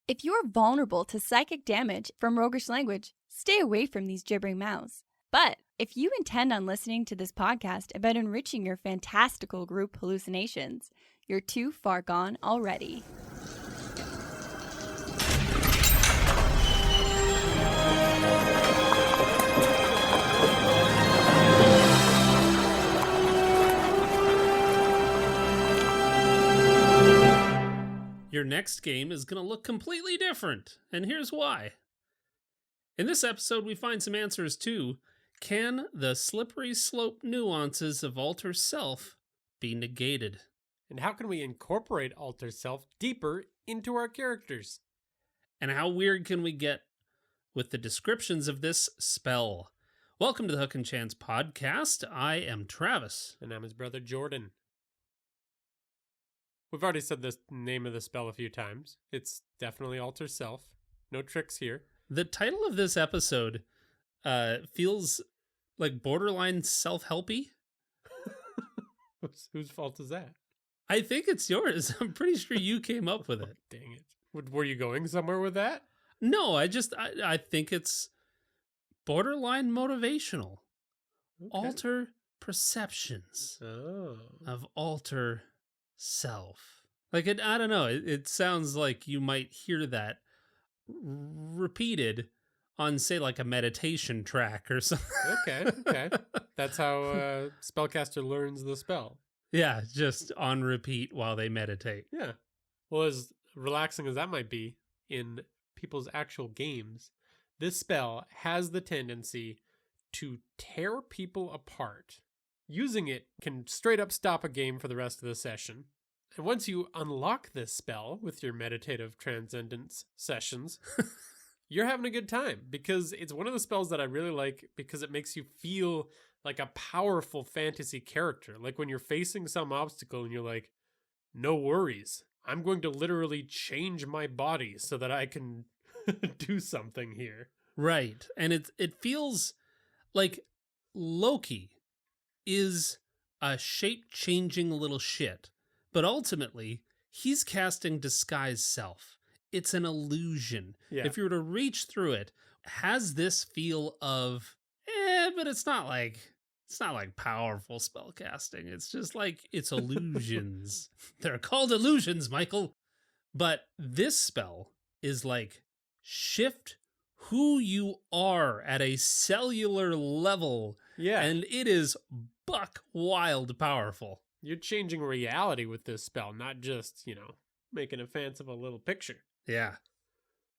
If you're vulnerable to psychic damage from roguish language, stay away from these gibbering mouths. But if you intend on listening to this podcast about enriching your fantastical group hallucinations, you're too far gone already. Your next game is going to look completely different, and here's why. In this episode, we find some answers to, can the slippery slope nuances of Alter Self be negated? And how can we incorporate Alter Self deeper into our characters? And how weird can we get with the descriptions of this spell? Welcome to the Hook and Chance podcast. I am Travis. And I'm his brother Jordan. We've already said the name of the spell a few times. It's definitely Alter Self. No tricks here. The title of this episode feels like borderline self-helpy. Whose fault is that? I think it's yours. I'm pretty sure you came up with it. Dang it. Were you going somewhere with that? No, I think it's borderline motivational. Okay. Alter perceptions of Alter Self. Like, I don't know. It sounds like you might hear that repeated on, say, like a meditation track or something. Okay. That's how spellcaster learns the spell. Yeah, just on repeat while they meditate. Yeah. Well, as relaxing as that might be in people's actual games, this spell has the tendency to tear people apart. Using it can straight up stop a game for the rest of the session. And once you unlock this spell with your meditative transcendence sessions, you're having a good time, because it's one of the spells that I really like because it makes you feel like a powerful fantasy character. Like when you're facing some obstacle and you're like, no worries, I'm going to literally change my body so that I can do something here. Right. And it feels like Loki is a shape-changing little shit, but ultimately he's casting disguise self. It's an illusion. Yeah. If you were to reach through it, has this feel of, but it's not like powerful spell casting. It's just like, it's illusions. They're called illusions, Michael. But this spell is like, shift who you are at a cellular level. Yeah. And it is buck wild powerful. You're changing reality with this spell, not just, making a fanciful little picture. Yeah.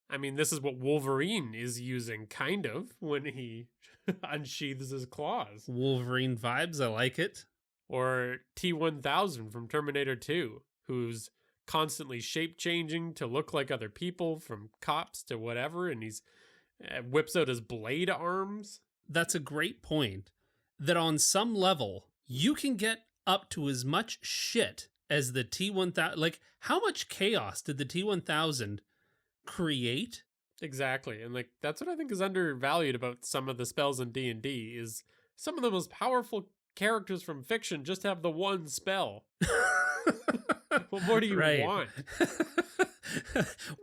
I mean, this is what Wolverine is using, kind of, when he unsheathes his claws. Wolverine vibes, I like it. Or T-1000 from Terminator 2, who's constantly shape-changing to look like other people, from cops to whatever, and he's whips out his blade arms. That's a great point, that on some level, you can get up to as much shit as the T-1000. Like, how much chaos did the T-1000 create? Exactly. And like, that's what I think is undervalued about some of the spells in D&D, is some of the most powerful characters from fiction just have the one spell. What more do you want?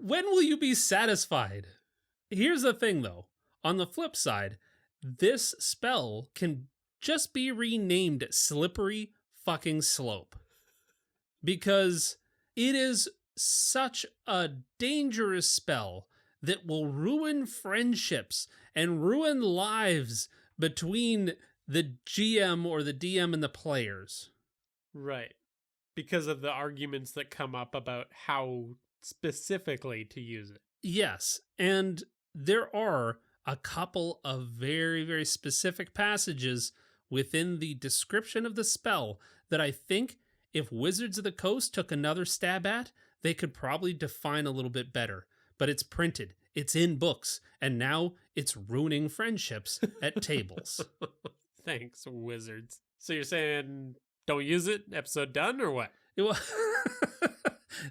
When will you be satisfied? Here's the thing, though. On the flip side, this spell can just be renamed Slippery Fucking Slope, because it is such a dangerous spell that will ruin friendships and ruin lives between the GM or the DM and the players. Right. Because of the arguments that come up about how specifically to use it. Yes, and there are a couple of very, very specific passages within the description of the spell that I think if Wizards of the Coast took another stab at, they could probably define a little bit better. But it's printed, it's in books, and now it's ruining friendships at tables. Thanks, Wizards. So you're saying don't use it, episode done, or what?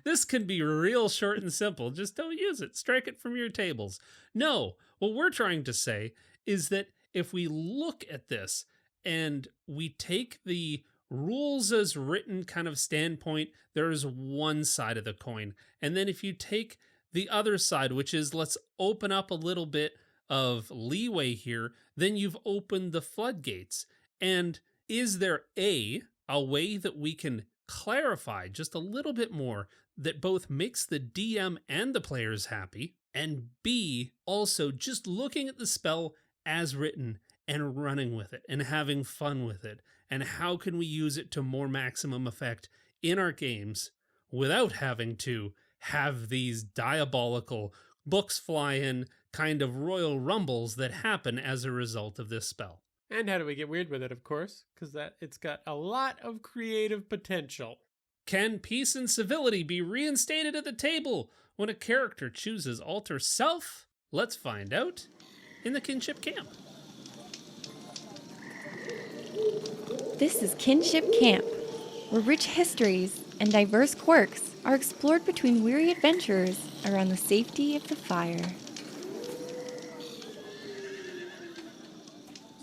This can be real short and simple. Just don't use it. Strike it from your tables. No, what we're trying to say is that if we look at this and we take the rules as written kind of standpoint, there is one side of the coin. And then if you take the other side, which is let's open up a little bit of leeway here, then you've opened the floodgates. And is there a way that we can clarify just a little bit more that both makes the DM and the players happy, and B, also just looking at the spell as written and running with it and having fun with it, and how can we use it to more maximum effect in our games without having to have these diabolical books flying kind of royal rumbles that happen as a result of this spell. And how do we get weird with it, of course, because it's got a lot of creative potential. Can peace and civility be reinstated at the table when a character chooses alter self? Let's find out in the Kinship Camp. This is Kinship Camp, where rich histories and diverse quirks are explored between weary adventurers around the safety of the fire.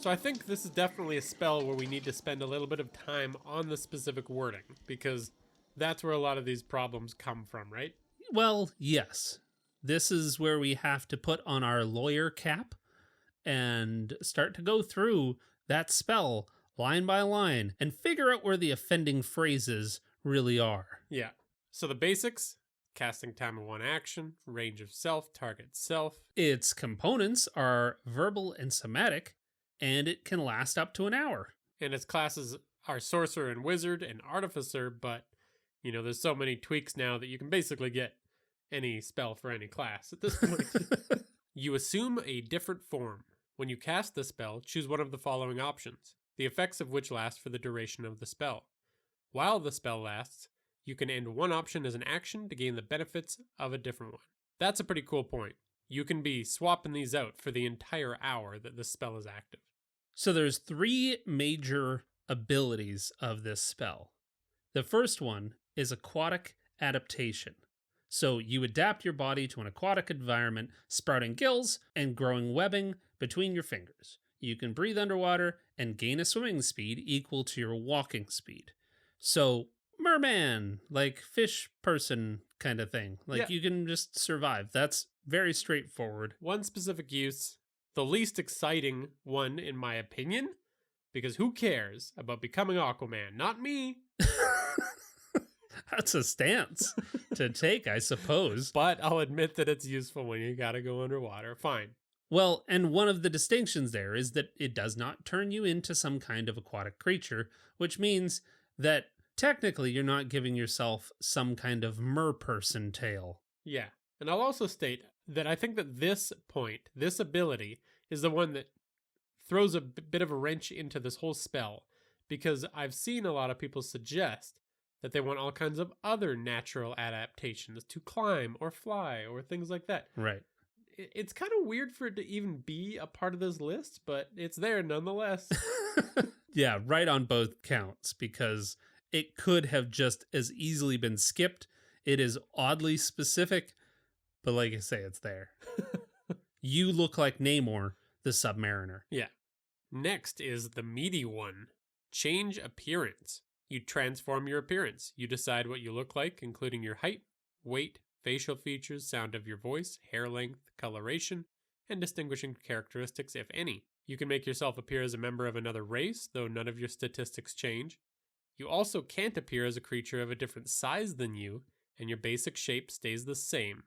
So I think this is definitely a spell where we need to spend a little bit of time on the specific wording, because that's where a lot of these problems come from, right? Well, yes. This is where we have to put on our lawyer cap and start to go through that spell line by line and figure out where the offending phrases really are. Yeah. So the basics: casting time of one action, range of self, target self. Its components are verbal and somatic, and it can last up to an hour. And its classes are sorcerer and wizard and artificer, but, there's so many tweaks now that you can basically get any spell for any class at this point. You assume a different form. When you cast the spell, choose one of the following options, the effects of which last for the duration of the spell. While the spell lasts, you can end one option as an action to gain the benefits of a different one. That's a pretty cool point. You can be swapping these out for the entire hour that this spell is active. So there's 3 major abilities of this spell. The first one is aquatic adaptation. So you adapt your body to an aquatic environment, sprouting gills and growing webbing between your fingers. You can breathe underwater and gain a swimming speed equal to your walking speed. So merman, like fish person kind of thing. Like you can just survive. That's very straightforward. One specific use, the least exciting one in my opinion, because who cares about becoming Aquaman? Not me. That's a stance to take, I suppose. But I'll admit that it's useful when you gotta go underwater. Fine. Well, and one of the distinctions there is that it does not turn you into some kind of aquatic creature, which means that technically you're not giving yourself some kind of merperson tail. Yeah. And I'll also state that I think that this ability, is the one that throws a bit of a wrench into this whole spell, because I've seen a lot of people suggest that they want all kinds of other natural adaptations to climb or fly or things like that. Right. It's kind of weird for it to even be a part of this list, but it's there nonetheless. Yeah, right on both counts, because it could have just as easily been skipped. It is oddly specific, but like I say, it's there. You look like Namor, the Submariner. Yeah. Next is the meaty one. Change appearance. You transform your appearance. You decide what you look like, including your height, weight, facial features, sound of your voice, hair length, coloration, and distinguishing characteristics, if any. You can make yourself appear as a member of another race, though none of your statistics change. You also can't appear as a creature of a different size than you, and your basic shape stays the same.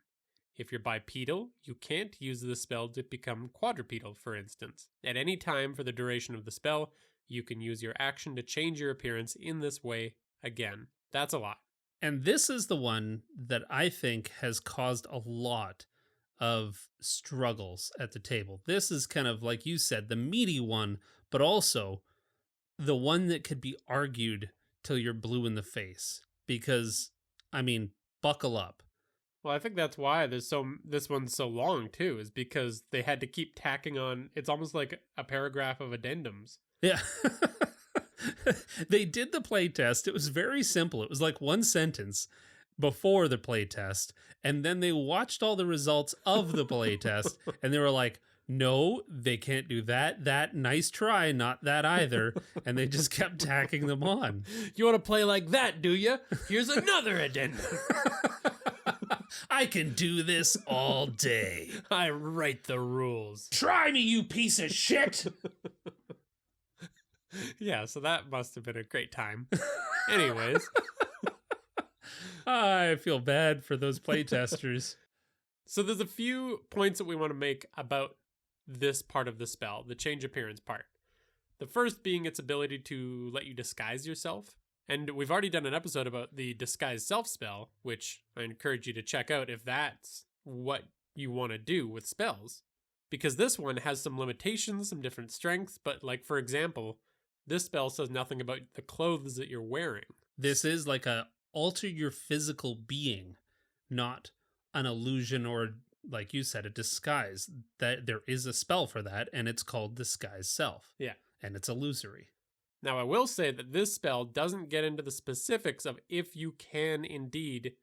If you're bipedal, you can't use the spell to become quadrupedal, for instance. At any time for the duration of the spell, you can use your action to change your appearance in this way again. That's a lot. And this is the one that I think has caused a lot of struggles at the table. This is kind of, like you said, the meaty one, but also the one that could be argued till you're blue in the face. Because, I mean, buckle up. Well, I think that's why this one's so long, too, is because they had to keep tacking on. It's almost like a paragraph of addendums. Yeah. They did the play test. It was very simple. It was like one sentence before the play test, and then they watched all the results of the play test, and they were like, no, they can't do that, nice try, not that either, and they just kept tacking them on. You want to play like that, do you? Here's another addendum. I can do this all day. I write the rules. Try me, you piece of shit. Yeah, so that must have been a great time. Anyways. I feel bad for those playtesters. So there's a few points that we want to make about this part of the spell, the change appearance part. The first being its ability to let you disguise yourself. And we've already done an episode about the disguise self spell, which I encourage you to check out if that's what you want to do with spells. Because this one has some limitations, some different strengths, but like, for example, this spell says nothing about the clothes that you're wearing. This is like a alter your physical being, not an illusion or, like you said, a disguise. That there is a spell for that, and it's called Disguise Self. Yeah. And it's illusory. Now, I will say that this spell doesn't get into the specifics of if you can indeed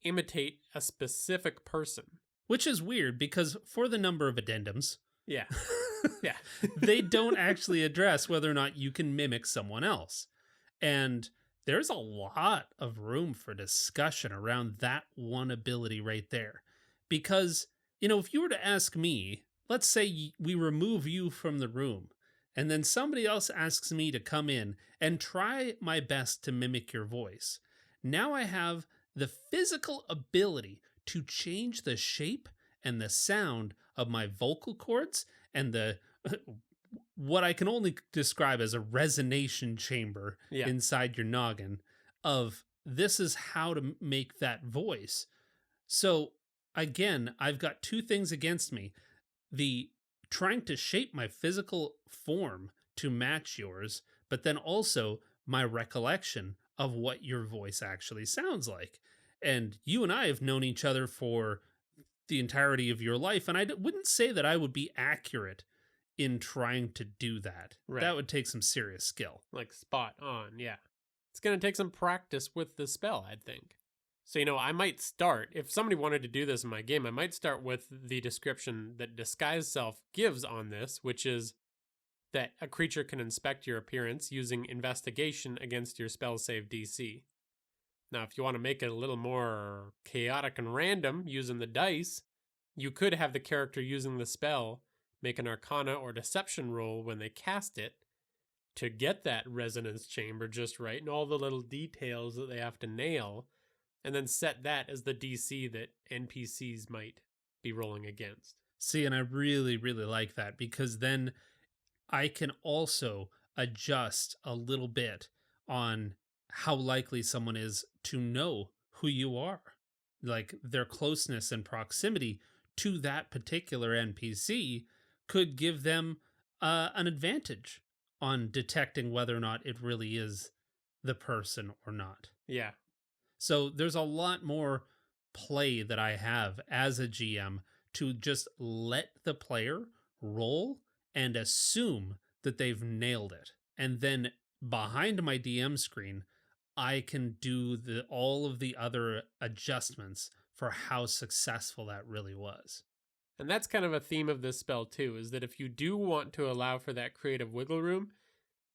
imitate a specific person. Which is weird, because for the number of addendums, Yeah. Yeah. they don't actually address whether or not you can mimic someone else. And there's a lot of room for discussion around that one ability right there. Because, if you were to ask me, let's say we remove you from the room, and then somebody else asks me to come in and try my best to mimic your voice. Now I have the physical ability to change the shape and the sound of my vocal cords and the what I can only describe as a resonation chamber inside your noggin of this is how to make that voice. So again, I've got two things against me. The trying to shape my physical form to match yours, but then also my recollection of what your voice actually sounds like. And you and I have known each other for the entirety of your life, and I wouldn't say that I would be accurate in trying to do that. Right. That would take some serious skill. Like spot on, yeah. It's going to take some practice with the spell, I think. So, I might start, if somebody wanted to do this in my game, I might start with the description that Disguise Self gives on this, which is that a creature can inspect your appearance using investigation against your spell save DC. Now, if you want to make it a little more chaotic and random using the dice, you could have the character using the spell make an Arcana or Deception roll when they cast it to get that resonance chamber just right and all the little details that they have to nail, and then set that as the DC that NPCs might be rolling against. See, and I really, really like that, because then I can also adjust a little bit on how likely someone is to know who you are. Like their closeness and proximity to that particular NPC could give them an advantage on detecting whether or not it really is the person or not. Yeah. So there's a lot more play that I have as a GM to just let the player roll and assume that they've nailed it. And then behind my DM screen, I can do all of the other adjustments for how successful that really was. And that's kind of a theme of this spell too, is that if you do want to allow for that creative wiggle room,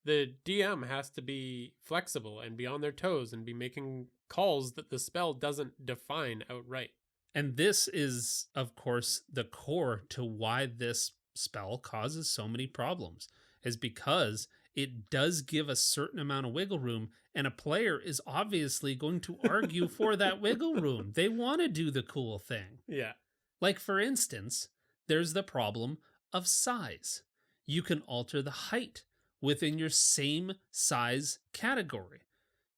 the DM has to be flexible and be on their toes and be making calls that the spell doesn't define outright. And this is, of course, the core to why this spell causes so many problems, is because it does give a certain amount of wiggle room, and a player is obviously going to argue for that wiggle room. They want to do the cool thing. Yeah. Like, for instance, there's the problem of size. You can alter the height within your same size category.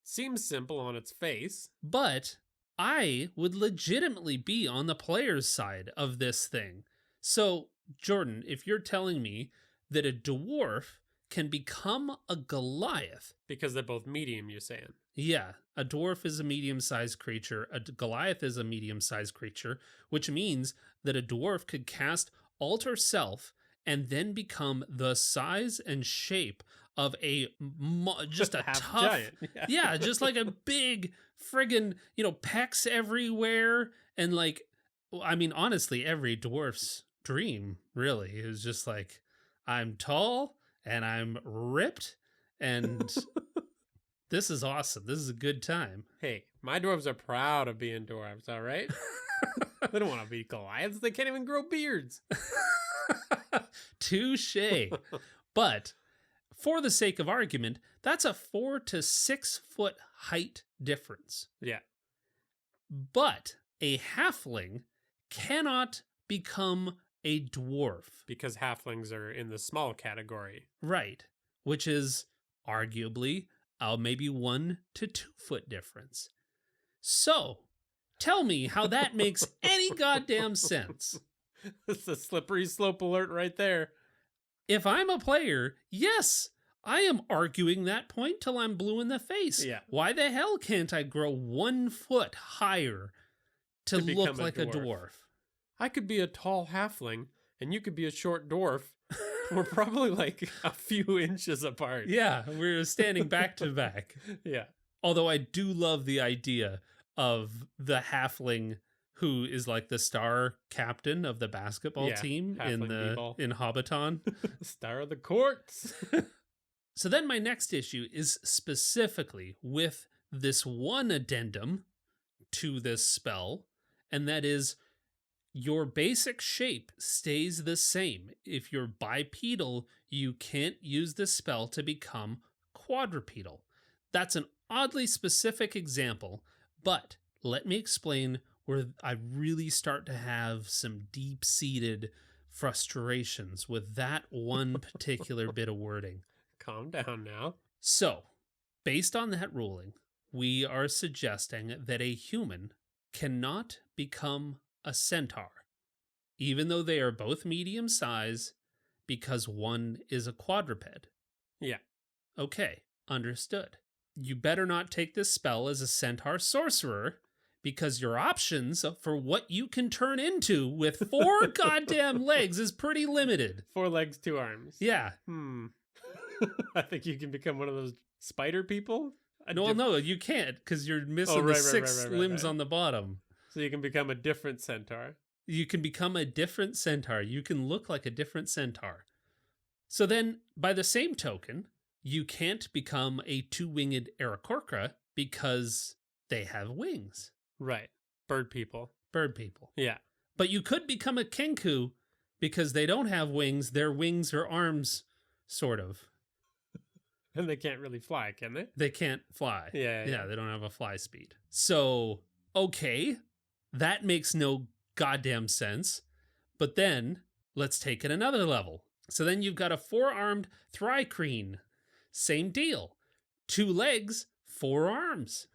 Seems simple on its face. But I would legitimately be on the player's side of this thing. So, Jordan, if you're telling me that a dwarf can become a Goliath. Because they're both medium, you're saying. Yeah, a dwarf is a medium-sized creature. A Goliath is a medium-sized creature, which means that a dwarf could cast Alter Self and then become the size and shape of just a tough giant. Yeah, just like a big friggin', pecs everywhere. And like, I mean, honestly, every dwarf's dream really is just like, I'm tall and I'm ripped and this is awesome. This is a good time. Hey, my dwarves are proud of being dwarves, all right? They don't want to be Goliaths. They can't even grow beards. Touche. But for the sake of argument, that's a 4 to 6 foot height difference. Yeah. But a halfling cannot become a dwarf. Because halflings are in the small category. Right. Which is arguably maybe 1 to 2 foot difference. So, tell me how that makes any goddamn sense. It's a slippery slope alert right there. If I'm a player, yes, I am arguing that point till I'm blue in the face. Yeah. Why the hell can't I grow 1 foot higher to look like a dwarf? I could be a tall halfling, and you could be a short dwarf. We're probably like a few inches apart. Yeah, we're standing back to back. Yeah. Although I do love the idea of the halfling who is like the star captain of the basketball team in Hobbiton. Star of the courts. So then my next issue is specifically with this one addendum to this spell, and that is your basic shape stays the same. If you're bipedal, you can't use this spell to become quadrupedal. That's an oddly specific example, but let me explain where I really start to have some deep-seated frustrations with that one particular bit of wording. Calm down now. So, based on that ruling, we are suggesting that a human cannot become a centaur, even though they are both medium size, because one is a quadruped. Yeah. Okay, understood. You better not take this spell as a centaur sorcerer, because your options for what you can turn into with 4 goddamn legs is pretty limited. 4 legs, 2 arms. Yeah. I think you can become one of those spider people. No, you can't, because you're missing the 6 limbs on the bottom. So you can become a different centaur. You can become a different centaur. You can look like a different centaur. So then, by the same token, you can't become a 2-winged Aarakocra because they have wings. Right. Bird people. Bird people. Yeah. But you could become a Kenku because they don't have wings. Their wings are arms, sort of. And they can't really fly, can they? They can't fly. Yeah, they don't have a fly speed. So, okay, that makes no goddamn sense. But then, let's take it another level. So then you've got a 4-armed Thrycreen. Same deal. 2 legs, 4 arms.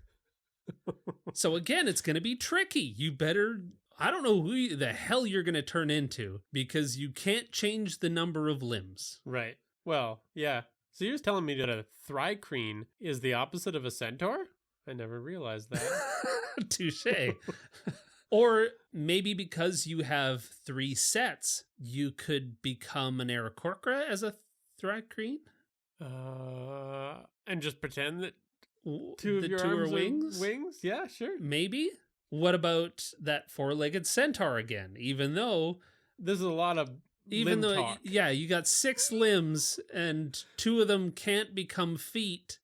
So again, it's going to be tricky. You better... I don't know who the hell you're going to turn into, because you can't change the number of limbs. Right. Well, yeah. So you're telling me that a Thrycreen is the opposite of a centaur? I never realized that. Touche. Or maybe because you have 3 sets, you could become an Aarakocra as a Thrycreen? And just pretend that 2 of the your 2 arms are wings? Wings? Yeah, sure. Maybe. What about that 4-legged centaur again? Even though there's a lot of talk. Yeah, you got 6 limbs and 2 of them can't become feet.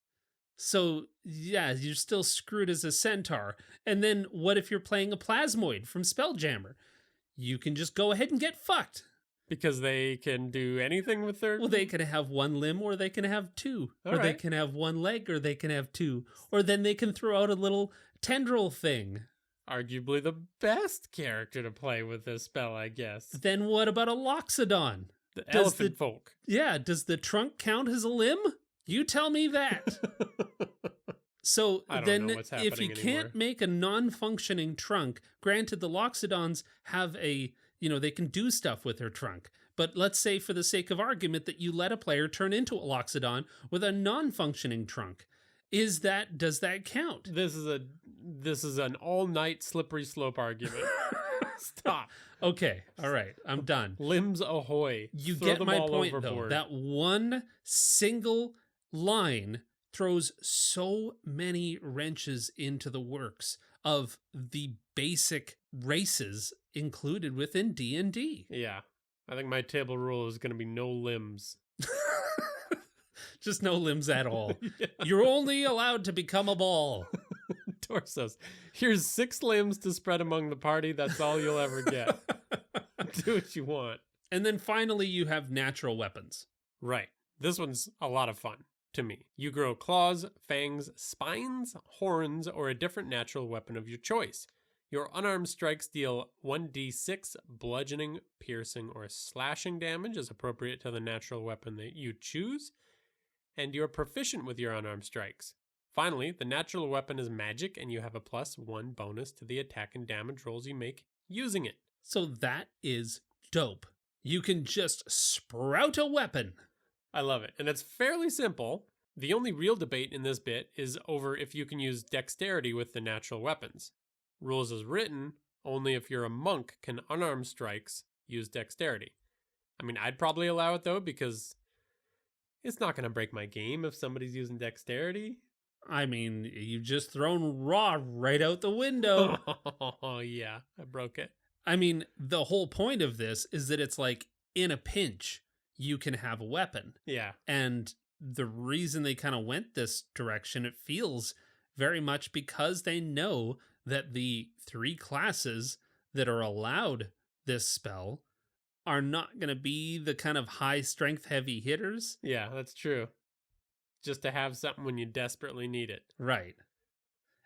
So yeah, you're still screwed as a centaur. And then what if you're playing a plasmoid from Spelljammer? You can just go ahead and get fucked. Because they can do anything with their... Well, they can have 1 limb, or they can have 2. All or right. They can have 1 leg, or they can have 2. Or then they can throw out a little tendril thing. Arguably the best character to play with this spell, I guess. Then what about a Loxodon? The elephant folk. Yeah, does the trunk count as a limb? You tell me that. So then if you can't make a non-functioning trunk, granted the Loxodons have a... they can do stuff with their trunk. But let's say for the sake of argument that you let a player turn into a Loxodon with a non-functioning trunk. Does that count? This is an all-night slippery slope argument. Stop. Okay, all right, I'm done. Limbs ahoy. You get my point, though. That one single line throws so many wrenches into the works of the basic races included within D&D. Yeah. I think my table rule is going to be no limbs. Just no limbs at all. Yeah. You're only allowed to become a ball. torsos. Here's 6 limbs to spread among the party. That's all you'll ever get. Do what you want. And then finally, you have natural weapons. Right. This one's a lot of fun to me. You grow claws, fangs, spines, horns, or a different natural weapon of your choice. Your unarmed strikes deal 1d6 bludgeoning, piercing, or slashing damage as appropriate to the natural weapon that you choose. And you're proficient with your unarmed strikes. Finally, the natural weapon is magic, and you have a +1 bonus to the attack and damage rolls you make using it. So that is dope. You can just sprout a weapon. I love it. And it's fairly simple. The only real debate in this bit is over if you can use dexterity with the natural weapons. Rules as written, only if you're a monk can unarmed strikes use dexterity. I mean, I'd probably allow it though, because it's not going to break my game if somebody's using dexterity. I mean, you've just thrown raw right out the window. Oh, yeah, I broke it. I mean, the whole point of this is that it's like, in a pinch, you can have a weapon. Yeah. And the reason they kind of went this direction, it feels very much because they know that the 3 classes that are allowed this spell are not going to be the kind of high strength heavy hitters. Yeah, that's true. Just to have something when you desperately need it. Right.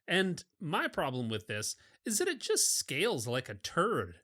And my problem with this is that it just scales like a turd.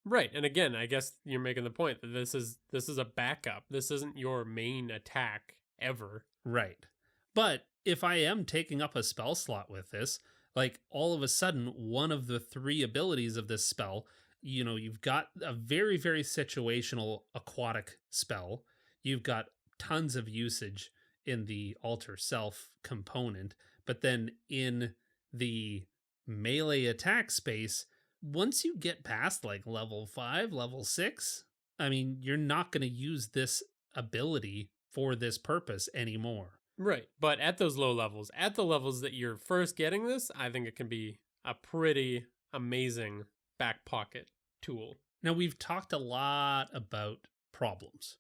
Right. And again, I guess you're making the point that this is a backup. This isn't your main attack ever. Right. But if I am taking up a spell slot with this, like all of a sudden, one of the 3 abilities of this spell, you know, you've got a very, very situational aquatic spell. You've got tons of usage in the alter self component. But then in the melee attack space, once you get past like level 5, level 6, I mean, you're not going to use this ability for this purpose anymore. Right. But at those low levels, at the levels that you're first getting this, I think it can be a pretty amazing back pocket tool. Now, we've talked a lot about problems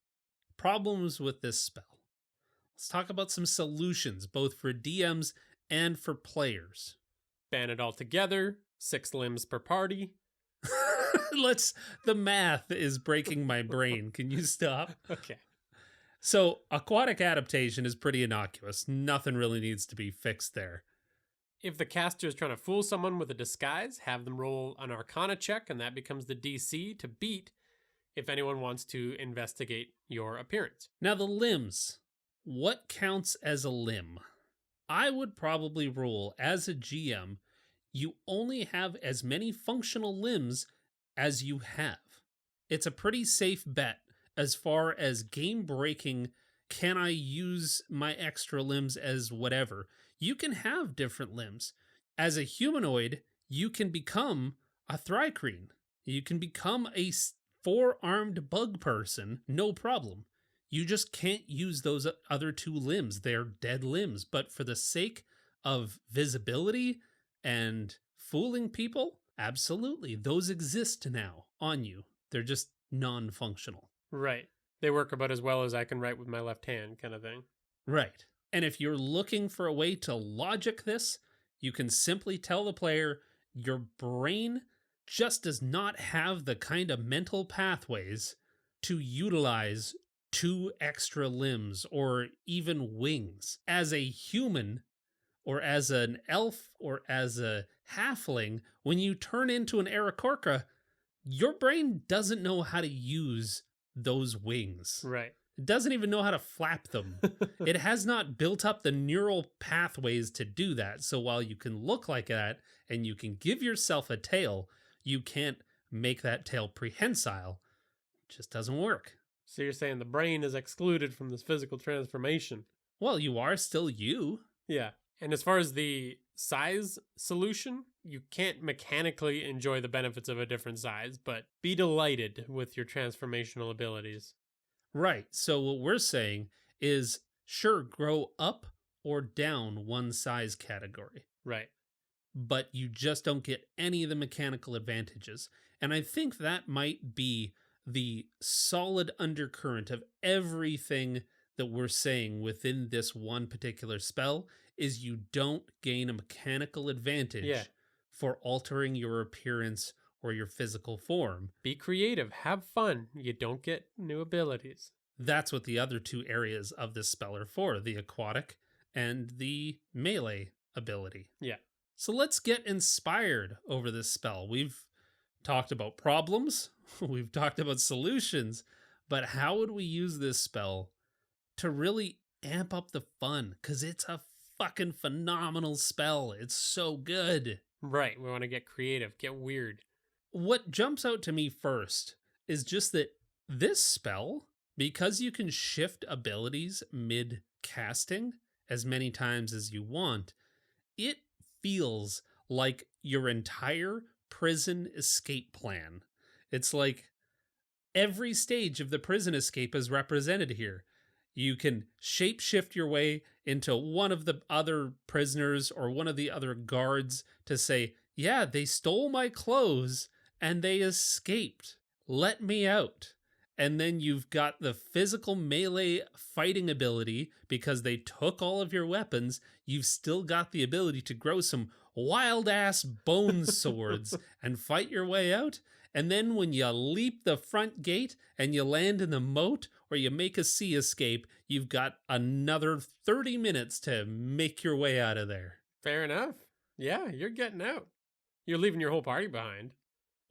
with this spell. Let's talk about some solutions, both for DMs and for players. Ban it all together, 6 limbs per party. The math is breaking my brain. Can you stop? Okay. So, aquatic adaptation is pretty innocuous. Nothing really needs to be fixed there. If the caster is trying to fool someone with a disguise, have them roll an Arcana check, and that becomes the DC to beat if anyone wants to investigate your appearance. Now, the limbs. What counts as a limb? I would probably rule, as a GM, you only have as many functional limbs as you have. It's a pretty safe bet as far as game breaking, can I use my extra limbs as whatever? You can have different limbs. As a humanoid, you can become a thrycreen. You can become a 4-armed bug person, no problem. You just can't use those other 2 limbs. They're dead limbs. But for the sake of visibility and fooling people, absolutely. Those exist now on you. They're just non-functional. Right. They work about as well as I can write with my left hand, kind of thing. Right. And if you're looking for a way to logic this, you can simply tell the player your brain just does not have the kind of mental pathways to utilize 2 extra limbs or even wings. As a human, or as an elf, or as a halfling, when you turn into an Aarakocra, your brain doesn't know how to use those wings. Right. It doesn't even know how to flap them. It has not built up the neural pathways to do that. So while you can look like that and you can give yourself a tail, you can't make that tail prehensile. It just doesn't work. So you're saying the brain is excluded from this physical transformation? Well, you are still you. Yeah. And as far as the size solution, you can't mechanically enjoy the benefits of a different size, but be delighted with your transformational abilities. Right. So what we're saying is, sure, grow up or down 1 size category. Right. But you just don't get any of the mechanical advantages. And I think that might be the solid undercurrent of everything that we're saying within this one particular spell, is you don't gain a mechanical advantage Yeah. for altering your appearance or your physical form. Be creative. Have fun. You don't get new abilities. That's what the other two areas of this spell are for, the aquatic and the melee ability. Yeah. So let's get inspired over this spell. We've talked about problems, we've talked about solutions, but how would we use this spell to really amp up the fun? Because it's a fucking phenomenal spell. It's so good. Right. We want to get creative, get weird. What jumps out to me first is just that this spell, because you can shift abilities mid casting as many times as you want, it feels like your entire prison escape plan. It's like every stage of the prison escape is represented here. You can shapeshift your way into one of the other prisoners or one of the other guards to say, yeah, they stole my clothes and they escaped. Let me out. And then you've got the physical melee fighting ability because they took all of your weapons. You've still got the ability to grow some wild ass bone swords and fight your way out. And then when you leap the front gate and you land in the moat or you make a sea escape, you've got another 30 minutes to make your way out of there. Fair enough. Yeah, you're getting out. You're leaving your whole party behind.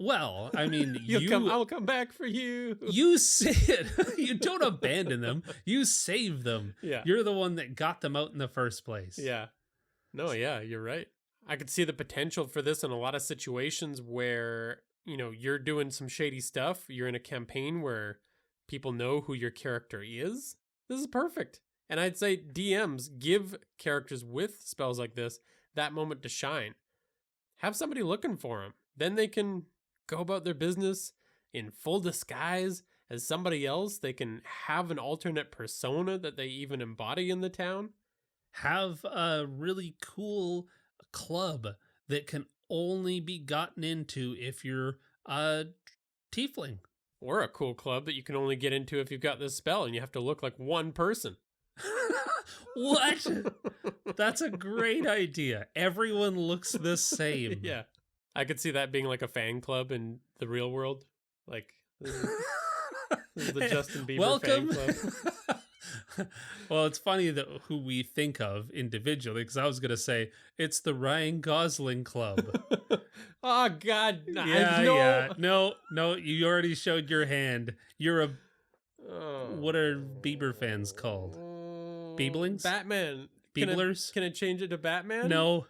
Well, I mean, I'll come back for you. You say it. You don't abandon them. You save them. Yeah. You're the one that got them out in the first place. Yeah. No, yeah, you're right. I could see the potential for this in a lot of situations where, you're doing some shady stuff. You're in a campaign where people know who your character is. This is perfect. And I'd say DMs give characters with spells like this that moment to shine. Have somebody looking for them. Then they can go about their business in full disguise as somebody else. They can have an alternate persona that they even embody in the town. Have a really cool club that can only be gotten into if you're a tiefling. Or a cool club that you can only get into if you've got this spell and you have to look like one person. What? That's a great idea. Everyone looks the same. Yeah. I could see that being like a fan club in the real world. Like, this is the Justin Bieber Welcome. fan club. Well, it's funny that who we think of individually, because I was going to say it's the Ryan Gosling Club. Oh, God. Yeah. No, you already showed your hand. You're a... What are Bieber fans called? Bieblings? Batman. Bieblers? Can I change it to Batman? No,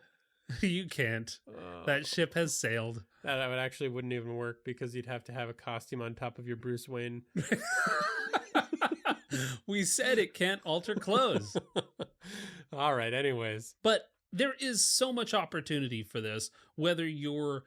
you can't. That ship has sailed. That actually wouldn't even work because you'd have to have a costume on top of your Bruce Wayne. We said it can't alter clothes. All right, anyways. But there is so much opportunity for this, whether your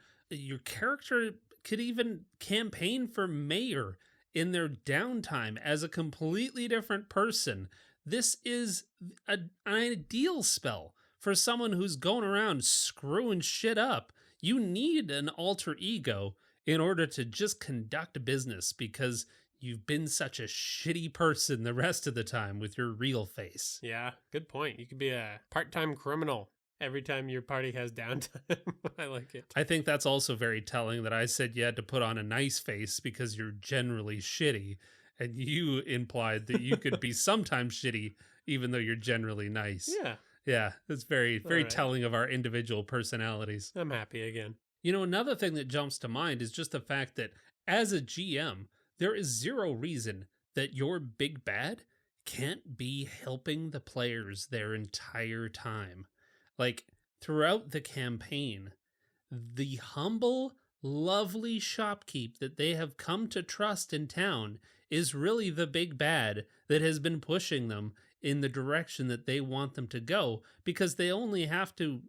character could even campaign for mayor in their downtime as a completely different person. This is an ideal spell for someone who's going around screwing shit up. You need an alter ego in order to just conduct business because you've been such a shitty person the rest of the time with your real face. Yeah, good point. You could be a part-time criminal every time your party has downtime. I like it. I think that's also very telling that I said you had to put on a nice face because you're generally shitty. And you implied that you could be sometimes shitty, even though you're generally nice. Yeah. Yeah, it's very right. telling of our individual personalities. I'm happy again. Another thing that jumps to mind is just the fact that as a GM, there is zero reason that your big bad can't be helping the players their entire time. Like, throughout the campaign, the humble, lovely shopkeep that they have come to trust in town is really the big bad that has been pushing them in the direction that they want them to go, because they only have to,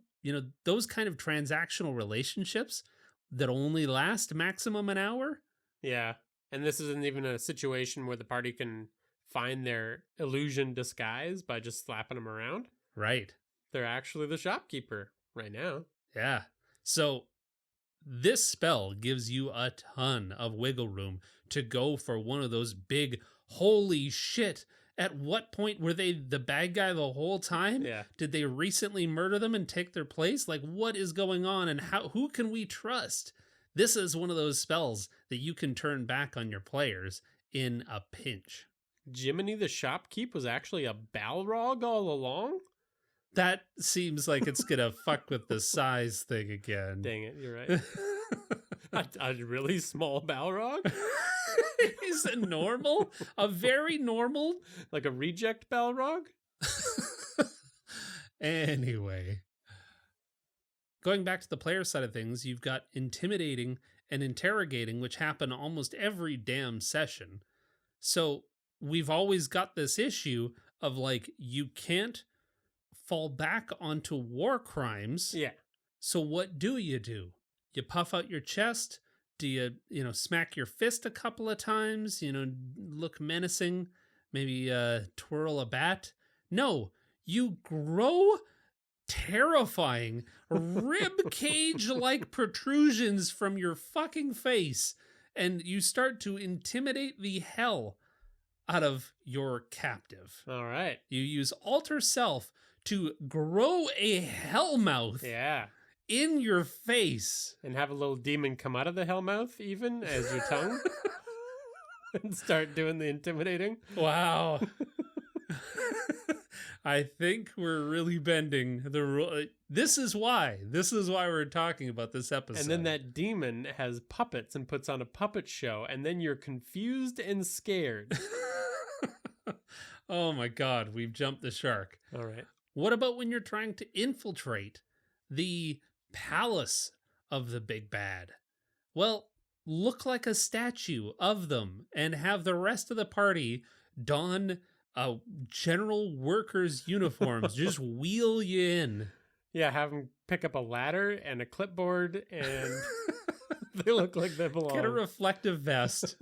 those kind of transactional relationships that only last maximum an hour. Yeah. And this isn't even a situation where the party can find their illusion disguise by just slapping them around. Right. They're actually the shopkeeper right now. Yeah. So this spell gives you a ton of wiggle room to go for one of those big, holy shit, At what point were they the bad guy the whole time? Yeah. Did they recently murder them and take their place? Like, what is going on, and who can we trust? This is one of those spells that you can turn back on your players in a pinch. Jiminy the Shopkeep was actually a Balrog all along? That seems like it's gonna fuck with the size thing again. Dang it, you're right. a really small Balrog? He's a very normal. Like a reject Balrog? Anyway. Going back to the player side of things, you've got intimidating and interrogating, which happen almost every damn session. So we've always got this issue of like, you can't fall back onto war crimes. Yeah. So what do? You puff out your chest? Do you smack your fist a couple of times? Look menacing? Maybe twirl a bat? No, you grow terrifying rib cage like protrusions from your fucking face, and you start to intimidate the hell out of your captive. All right. You use alter self to grow a hellmouth in your face. And have a little demon come out of the hellmouth even as your tongue. And start doing the intimidating. Wow. I think we're really bending the rule. This is why we're talking about this episode. And then that demon has puppets and puts on a puppet show, and then you're confused and scared. Oh my God, we've jumped the shark. All right. What about when you're trying to infiltrate the palace of the big bad? Well, look like a statue of them and have the rest of the party don general workers' uniforms. Just wheel you in. Yeah, have them pick up a ladder and a clipboard, and they look like they belong. Get a reflective vest,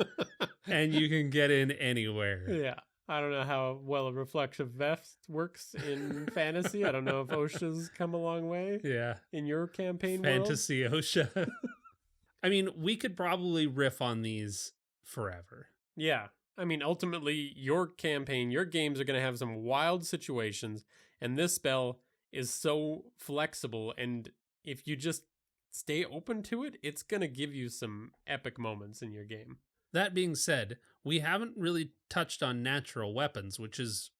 and you can get in anywhere. Yeah. I don't know how well a reflective vest works in fantasy. I don't know if OSHA's come a long way. Yeah. In your campaign Fantasy OSHA. I mean, we could probably riff on these forever. Yeah. I mean, ultimately, your campaign, your games are going to have some wild situations, and this spell is so flexible, and if you just stay open to it, it's going to give you some epic moments in your game. That being said, we haven't really touched on natural weapons, which is,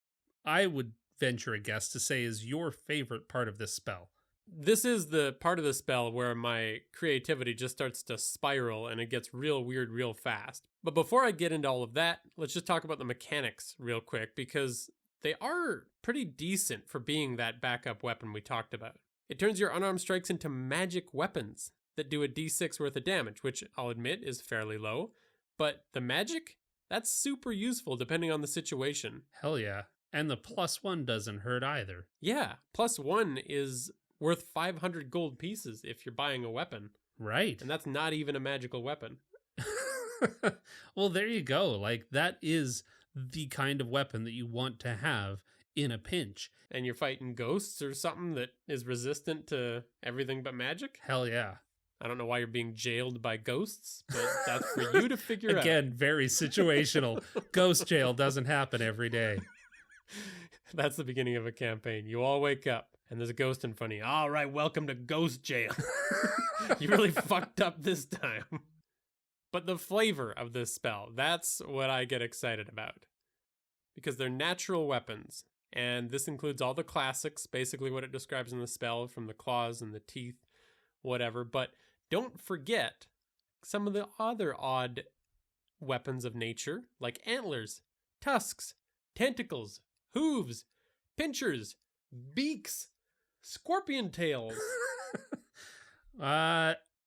I would venture a guess to say, is your favorite part of this spell. This is the part of the spell where my creativity just starts to spiral and it gets real weird real fast. But before I get into all of that, let's just talk about the mechanics real quick, because they are pretty decent for being that backup weapon we talked about. It turns your unarmed strikes into magic weapons that do a d6 worth of damage, which I'll admit is fairly low. But the magic, that's super useful depending on the situation. Hell yeah. And the +1 doesn't hurt either. Yeah, +1 is worth 500 gold pieces if you're buying a weapon. Right. And that's not even a magical weapon. Well, there you go. Like, that is the kind of weapon that you want to have in a pinch. And you're fighting ghosts or something that is resistant to everything but magic? Hell yeah. I don't know why you're being jailed by ghosts, but that's for you to figure out. Again, very situational. Ghost jail doesn't happen every day. That's the beginning of a campaign. You all wake up and there's a ghost in front of you. All right, welcome to ghost jail. You really fucked up this time. But the flavor of this spell, that's what I get excited about. Because they're natural weapons. And this includes all the classics, basically what it describes in the spell, from the claws and the teeth, whatever. But don't forget some of the other odd weapons of nature, like antlers, tusks, tentacles, hooves, pinchers, beaks, scorpion tails.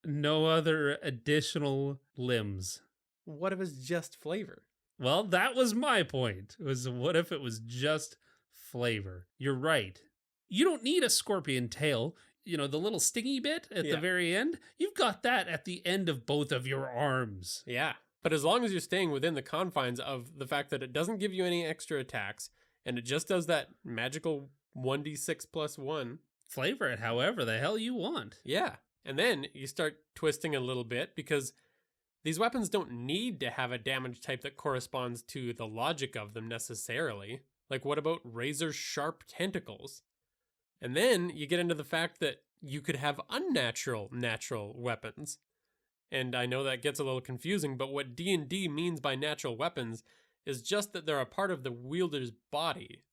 No other additional limbs. What if it's just flavor? Well, that was my point. It was, what if it was just flavor? You're right. You don't need a scorpion tail. You know, the little stingy bit at the very end? You've got that at the end of both of your arms. Yeah. But as long as you're staying within the confines of the fact that it doesn't give you any extra attacks, and it just does that magical 1d6 plus 1. Flavor it however the hell you want. Yeah. And then you start twisting a little bit, because These weapons don't need to have a damage type that corresponds to the logic of them necessarily. Like, what about razor-sharp tentacles? And then you get into the fact that you could have unnatural natural weapons. And I know that gets a little confusing, but what D&D means by natural weapons is just that they're a part of the wielder's body,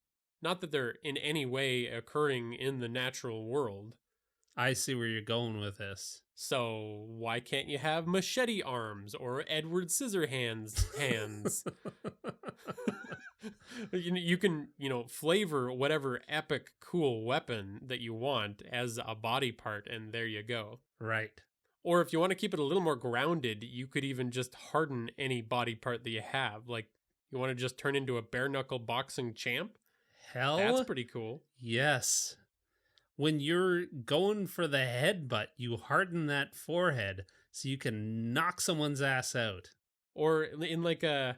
not that they're in any way occurring in the natural world. I see where you're going with this. So why can't you have machete arms or Edward Scissorhands hands? You can, flavor whatever epic, cool weapon that you want as a body part, and there you go. Right. Or if you want to keep it a little more grounded, you could even just harden any body part that you have. Like, you want to just turn into a bare-knuckle boxing champ? Hell, That's pretty cool. Yes. When you're going for the headbutt, you harden that forehead so you can knock someone's ass out. Or in like a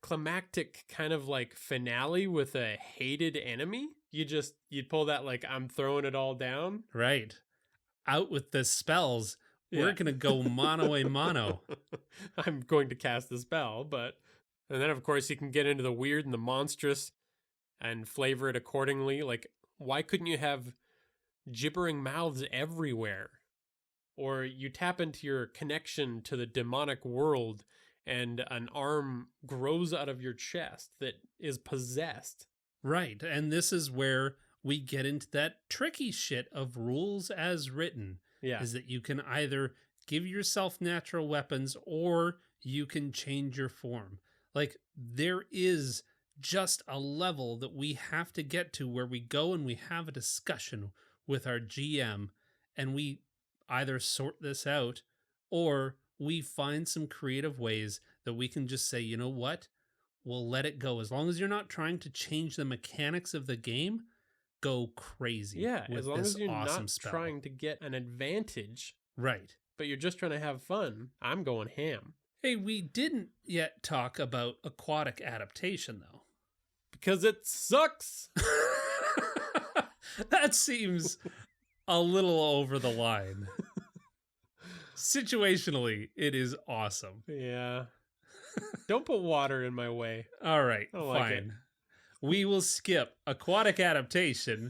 climactic kind of like finale with a hated enemy, you'd pull that like, I'm throwing it all down. Right. Out with the spells. Yeah. We're going to go mono a mono. I'm going to cast the spell, and then of course you can get into the weird and the monstrous and flavor it accordingly. Like, why couldn't you have gibbering mouths everywhere? Or you tap into your connection to the demonic world and an arm grows out of your chest that is possessed. Right, and this is where we get into that tricky shit of rules as written. Yeah. Is that you can either give yourself natural weapons or you can change your form. Like, there is just a level that we have to get to where we go and we have a discussion with our GM and we either sort this out or we find some creative ways that we can just say, you know what, we'll let it go. As long as you're not trying to change the mechanics of the game, go crazy. Yeah, as long as you're awesome not spell. Trying to get an advantage. Right. But you're just trying to have fun. I'm going ham. Hey, we didn't yet talk about aquatic adaptation, though. Because it sucks! That seems a little over the line. Situationally, it is awesome. Yeah. Don't put water in my way. All right, I like fine. it. We will skip aquatic adaptation,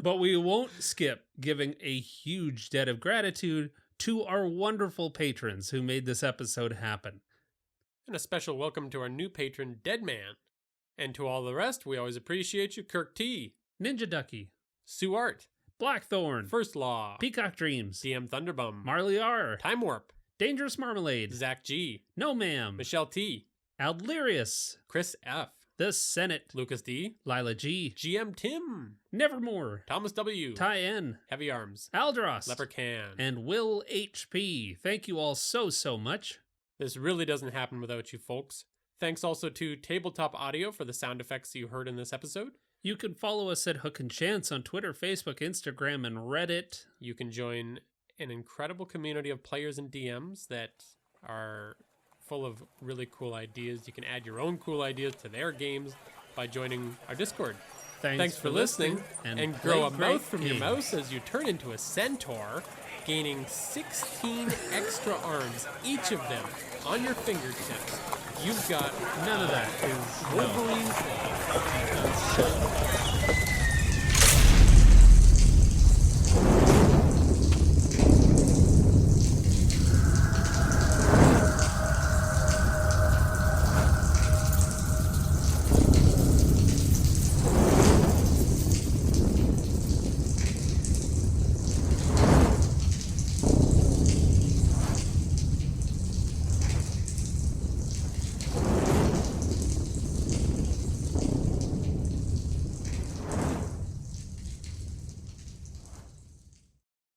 but we won't skip giving a huge debt of gratitude to our wonderful patrons who made this episode happen. And a special welcome to our new patron, Deadman. And to all the rest, we always appreciate you, Kirk T, Ninja Ducky, Sue Art, Blackthorn, First Law, Peacock Dreams, DM Thunderbum, Marley R, Time Warp, Dangerous Marmalade, Zach G, No Ma'am, Michelle T, Aldlerius, Chris F, The Senate, Lucas D, Lila G, GM Tim, Nevermore, Thomas W, Ty N, Heavy Arms, Aldros, Leprechaun, and Will HP. Thank you all so much. This really doesn't happen without you folks. Thanks also to Tabletop Audio for the sound effects you heard in this episode. You can follow us at Hook and Chance on Twitter, Facebook, Instagram, and Reddit. You can join an incredible community of players and DMs that are full of really cool ideas. You can add your own cool ideas to their games by joining our Discord. Thanks for listening, and grow a mouth from your games. mouse as you turn into a centaur, gaining 16 extra arms, each of them on your fingertips. You've got None of that is Wolverine claws.